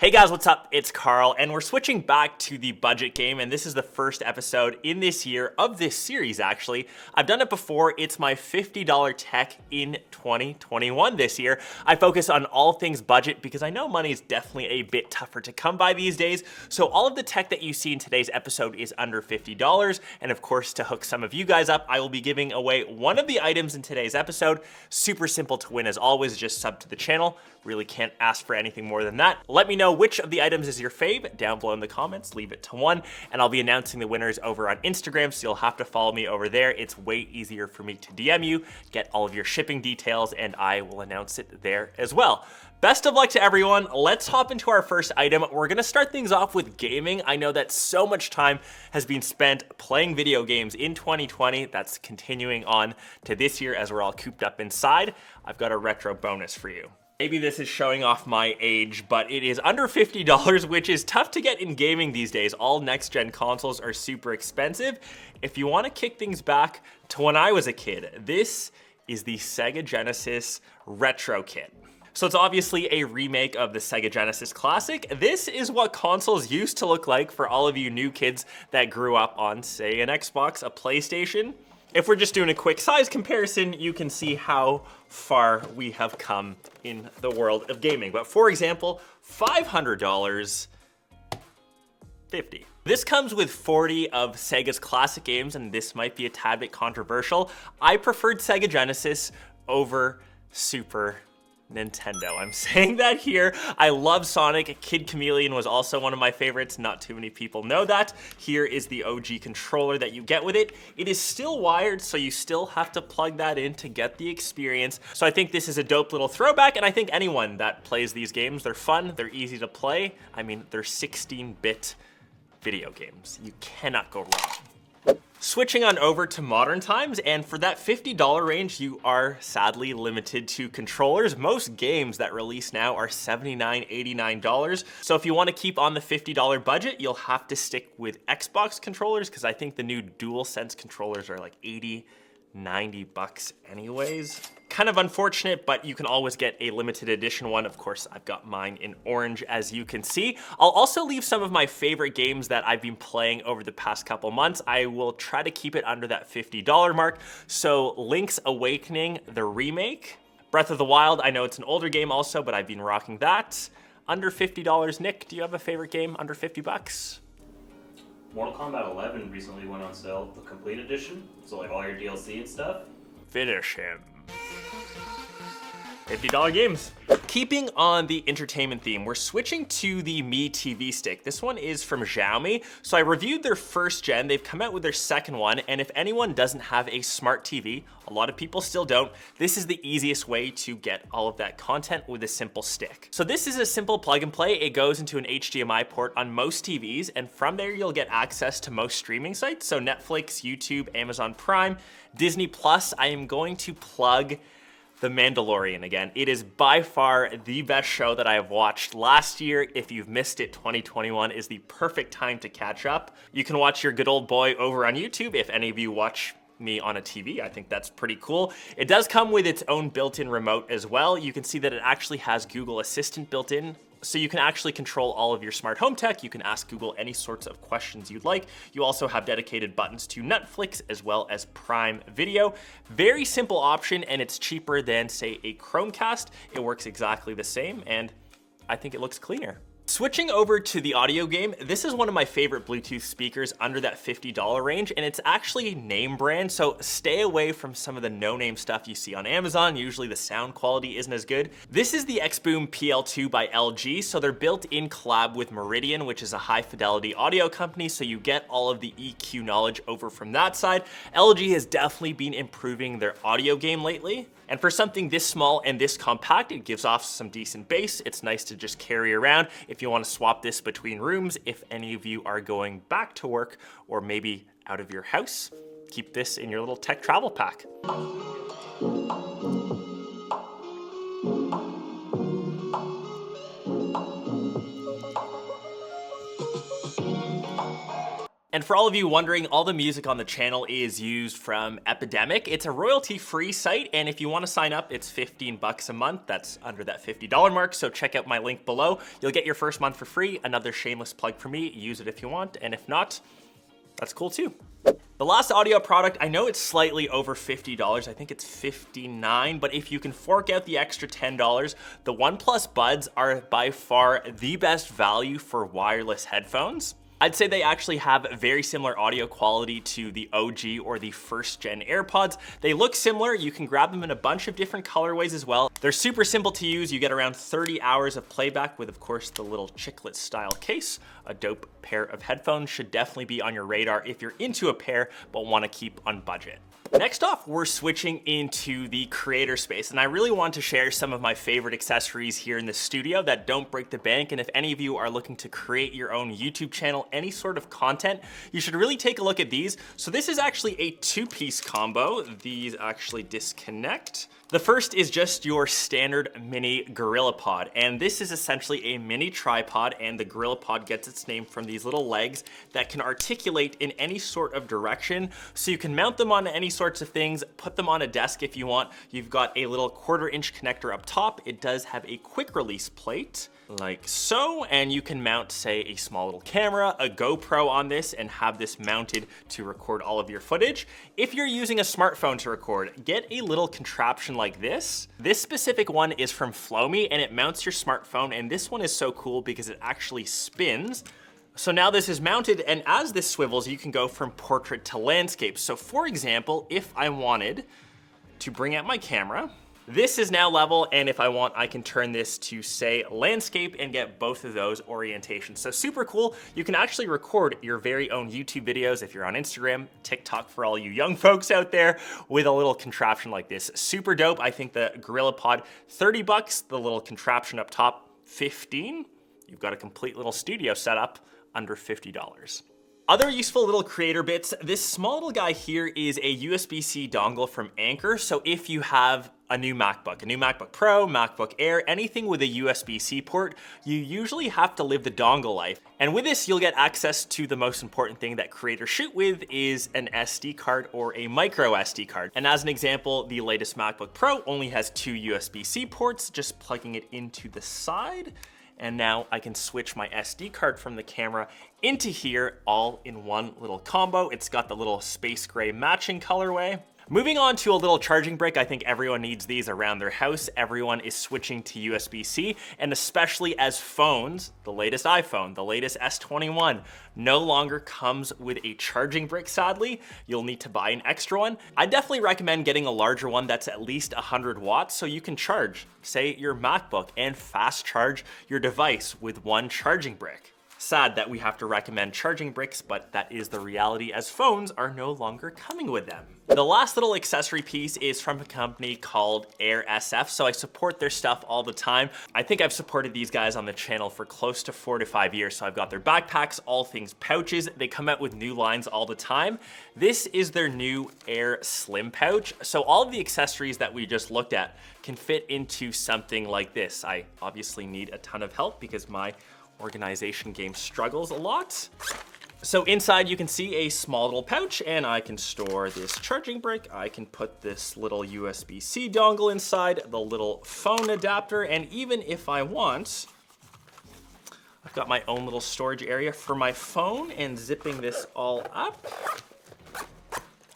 Hey guys, what's up? It's Karl, and we're switching back to the budget game, and this is the first episode in this year of this series, actually. I've done it before. It's my $50 tech in 2021 this year. I focus on all things budget because I know money is definitely a bit tougher to come by these days, so all of the tech that you see in today's episode is under $50, and of course, to hook some of you guys up, I will be giving away one of the items in today's episode. Super simple to win as always, just sub to the channel. Really can't ask for anything more than that. Let me know which of the items is your fave down below in the comments. Leave it to one, and I'll be announcing the winners over on Instagram, so you'll have to follow me over there. It's way easier for me to DM you, get all of your shipping details, and I will announce it there as well. Best of luck to everyone. Let's hop into our first item. We're gonna start things off with gaming. I know that so much time has been spent playing video games in 2020. That's continuing on to this year as we're all cooped up inside. I've got a retro bonus for you. Maybe this is showing off my age, but it is under $50, which is tough to get in gaming these days. All next-gen consoles are super expensive. If you want to kick things back to when I was a kid, this is the Sega Genesis Retro Kit. So it's obviously a remake of the Sega Genesis Classic. This is what consoles used to look like for all of you new kids that grew up on, say, an Xbox, a PlayStation. If we're just doing a quick size comparison, you can see how far we have come in the world of gaming. But for example, $500, 50. This comes with 40 of Sega's classic games, and this might be a tad bit controversial. I preferred Sega Genesis over Super Nintendo. I'm saying that here. I love Sonic. Kid Chameleon was also one of my favorites. Not too many people know that. Here is the OG controller that you get with it. It is still wired, so you still have to plug that in to get the experience. So I think this is a dope little throwback, and I think anyone that plays these games, they're fun, they're easy to play. I mean, they're 16-bit video games. You cannot go wrong. Switching on over to modern times, and for that $50 range, you are sadly limited to controllers. Most games that release now are $79, $89. So if you want to keep on the $50 budget, you'll have to stick with Xbox controllers, because I think the new DualSense controllers are like $80, $90 anyways. Kind of unfortunate, but you can always get a limited edition one. Of course, I've got mine in orange, as you can see. I'll also leave some of my favorite games that I've been playing over the past couple months. I will try to keep it under that $50 mark. So Link's Awakening, the remake. Breath of the Wild, I know it's an older game also, but I've been rocking that. Under $50. Nick, do you have a favorite game under $50? Mortal Kombat 11 recently went on sale, the complete edition, so like all your DLC and stuff. Finish him. $50 games. Keeping on the entertainment theme, we're switching to the Mi TV stick. This one is from Xiaomi. So I reviewed their first gen, they've come out with their second one, and if anyone doesn't have a smart TV, a lot of people still don't, this is the easiest way to get all of that content with a simple stick. So this is a simple plug and play. It goes into an HDMI port on most TVs, and from there you'll get access to most streaming sites. So Netflix, YouTube, Amazon Prime, Disney Plus. I am going to plug The Mandalorian again. It is by far the best show that I have watched last year. If you've missed it, 2021 is the perfect time to catch up. You can watch your good old boy over on YouTube if any of you watch me on a TV. I think that's pretty cool. It does come with its own built-in remote as well. You can see that it actually has Google Assistant built in. So you can actually control all of your smart home tech. You can ask Google any sorts of questions you'd like. You also have dedicated buttons to Netflix as well as Prime Video. Very simple option, and it's cheaper than, say, a Chromecast. It works exactly the same, and I think it looks cleaner. Switching over to the audio game, this is one of my favorite Bluetooth speakers under that $50 range, and it's actually name brand, so stay away from some of the no-name stuff you see on Amazon. Usually the sound quality isn't as good. This is the XBoom PL2 by LG, so they're built in collab with Meridian, which is a high-fidelity audio company, so you get all of the EQ knowledge over from that side. LG has definitely been improving their audio game lately. And for something this small and this compact, it gives off some decent bass. It's nice to just carry around if you want to swap this between rooms. If any of you are going back to work or maybe out of your house, keep this in your little tech travel pack. And for all of you wondering, all the music on the channel is used from Epidemic. It's a royalty-free site, and if you want to sign up, it's 15 bucks a month. That's under that $50 mark, so check out my link below. You'll get your first month for free. Another shameless plug for me. Use it if you want, and if not, that's cool too. The last audio product, I know it's slightly over $50. I think it's $59, but if you can fork out the extra $10, the OnePlus Buds are by far the best value for wireless headphones. I'd say they actually have very similar audio quality to the OG or the first gen AirPods. They look similar. You can grab them in a bunch of different colorways as well. They're super simple to use. You get around 30 hours of playback with, of course, the little chiclet style case. A dope pair of headphones should definitely be on your radar if you're into a pair but want to keep on budget. Next off, we're switching into the creator space, and I really want to share some of my favorite accessories here in the studio that don't break the bank. And if any of you are looking to create your own YouTube channel, any sort of content, you should really take a look at these. So this is actually a two-piece combo. These actually disconnect. The first is just your standard mini GorillaPod, and this is essentially a mini tripod, and the GorillaPod gets its name from these little legs that can articulate in any sort of direction. So you can mount them on any sorts of things, put them on a desk if you want. You've got a little 1/4 inch connector up top. It does have a quick release plate, like so, and you can mount, say, a small little camera, a GoPro on this, and have this mounted to record all of your footage. If you're using a smartphone to record, get a little contraption like this. This specific one is from Flomi, and it mounts your smartphone, and this one is so cool because it actually spins. So now this is mounted, and as this swivels, you can go from portrait to landscape. So for example, if I wanted to bring out my camera, this is now level, and if I want, I can turn this to, say, landscape and get both of those orientations. So super cool. You can actually record your very own YouTube videos if you're on Instagram, TikTok for all you young folks out there, with a little contraption like this. Super dope. I think the GorillaPod, 30 bucks, the little contraption up top, 15. You've got a complete little studio setup under $50. Other useful little creator bits, this small little guy here is a USB-C dongle from Anker. So if you have a new MacBook Pro, MacBook Air, anything with a USB-C port, you usually have to live the dongle life. And with this, you'll get access to the most important thing that creators shoot with is an SD card or a micro SD card. And as an example, the latest MacBook Pro only has 2 USB-C ports, just plugging it into the side. And now I can switch my SD card from the camera into here all in one little combo. It's got the little space gray matching colorway. Moving on to a little charging brick, I think everyone needs these around their house. Everyone is switching to USB-C, and especially as phones, the latest iPhone, the latest S21, no longer comes with a charging brick, sadly. You'll need to buy an extra one. I definitely recommend getting a larger one that's at least 100 watts so you can charge, say, your MacBook and fast charge your device with one charging brick. Sad that we have to recommend charging bricks, but that is the reality as phones are no longer coming with them. The last little accessory piece is from a company called AirSF, so I support their stuff all the time. I think I've supported these guys on the channel for close to 4 to 5 years, so I've got their backpacks, all things pouches. They come out with new lines all the time. This is their new Air Slim pouch, so all of the accessories that we just looked at can fit into something like this. I obviously need a ton of help because my organization game struggles a lot. So inside you can see a small little pouch, and I can store this charging brick. I can put this little USB-C dongle inside, the little phone adapter, and even if I want, I've got my own little storage area for my phone, and zipping this all up.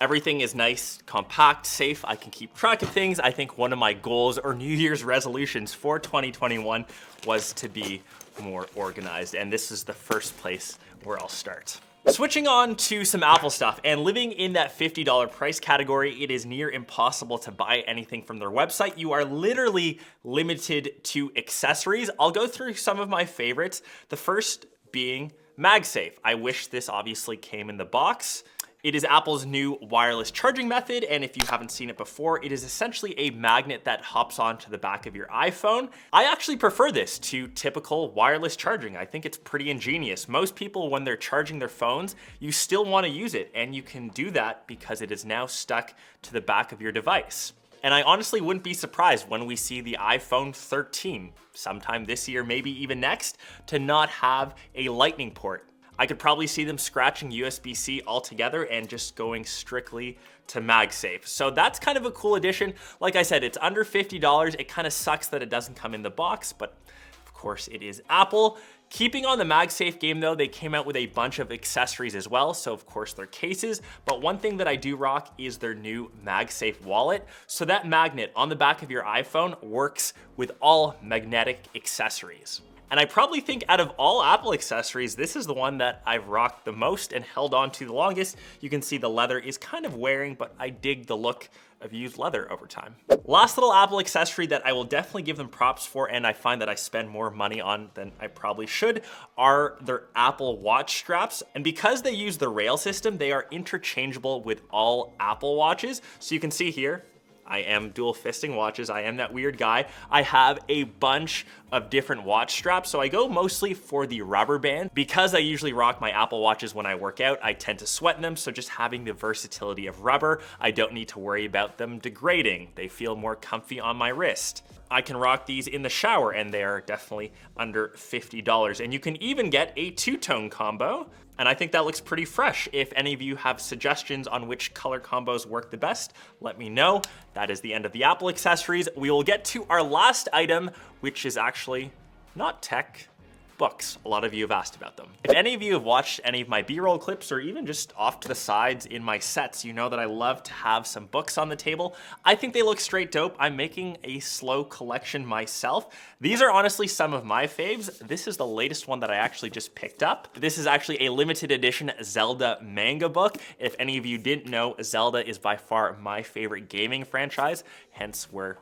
Everything is nice, compact, safe. I can keep track of things. I think one of my goals or New Year's resolutions for 2021 was to be more organized, and this is the first place where I'll start. Switching on to some Apple stuff, and living in that $50 price category, it is near impossible to buy anything from their website. You are literally limited to accessories. I'll go through some of my favorites. The first being MagSafe. I wish this obviously came in the box. It is Apple's new wireless charging method, and if you haven't seen it before, it is essentially a magnet that hops onto the back of your iPhone. I actually prefer this to typical wireless charging. I think it's pretty ingenious. Most people, when they're charging their phones, you still want to use it, and you can do that because it is now stuck to the back of your device. And I honestly wouldn't be surprised when we see the iPhone 13 sometime this year, maybe even next, to not have a lightning port. I could probably see them scratching USB-C altogether and just going strictly to MagSafe. So that's kind of a cool addition. Like I said, it's under $50. It kind of sucks that it doesn't come in the box, but of course it is Apple. Keeping on the MagSafe game though, they came out with a bunch of accessories as well. So of course their cases, but one thing that I do rock is their new MagSafe wallet. So that magnet on the back of your iPhone works with all magnetic accessories. And I probably think out of all Apple accessories, this is the one that I've rocked the most and held on to the longest. You can see the leather is kind of wearing, but I dig the look of used leather over time. Last little Apple accessory that I will definitely give them props for, and I find that I spend more money on than I probably should, are their Apple Watch straps. And because they use the rail system, they are interchangeable with all Apple Watches. So you can see here, I am dual fisting watches. I am that weird guy. I have a bunch of different watch straps. So I go mostly for the rubber band. Because I usually rock my Apple Watches when I work out, I tend to sweat in them. So just having the versatility of rubber, I don't need to worry about them degrading. They feel more comfy on my wrist. I can rock these in the shower and they are definitely under $50. And you can even get a two-tone combo. And I think that looks pretty fresh. If any of you have suggestions on which color combos work the best, let me know. That is the end of the Apple accessories. We will get to our last item, which is actually not tech, books. A lot of you have asked about them. If any of you have watched any of my B-roll clips or even just off to the sides in my sets, you know that I love to have some books on the table. I think they look straight dope. I'm making a slow collection myself. These are honestly some of my faves. This is the latest one that I actually just picked up. This is actually a limited edition Zelda manga book. If any of you didn't know, Zelda is by far my favorite gaming franchise, hence where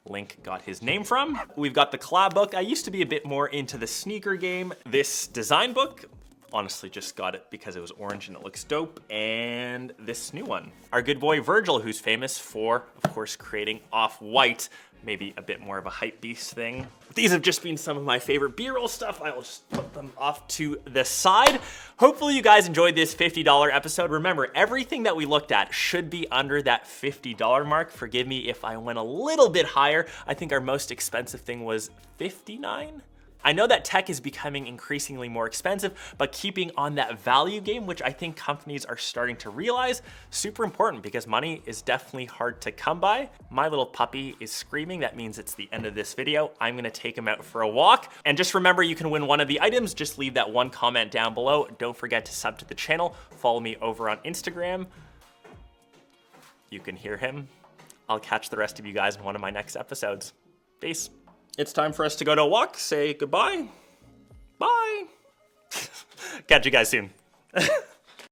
Link got his name from. We've got the collab book. I used to be a bit more into the sneaker game. This design book, honestly just got it because it was orange and it looks dope. And this new one, our good boy Virgil, who's famous for, of course, creating Off-White, maybe a bit more of a hype beast thing. These have just been some of my favorite B-roll stuff. I will just put them off to the side. Hopefully you guys enjoyed this $50 episode. Remember, everything that we looked at should be under that $50 mark. Forgive me if I went a little bit higher. I think our most expensive thing was $59. I know that tech is becoming increasingly more expensive, but keeping on that value game, which I think companies are starting to realize, super important because money is definitely hard to come by. My little puppy is screaming. That means it's the end of this video. I'm gonna take him out for a walk. And just remember, you can win one of the items. Just leave that one comment down below. Don't forget to sub to the channel. Follow me over on Instagram. You can hear him. I'll catch the rest of you guys in one of my next episodes. Peace. It's time for us to go to a walk. Say goodbye. Bye. Catch you guys soon.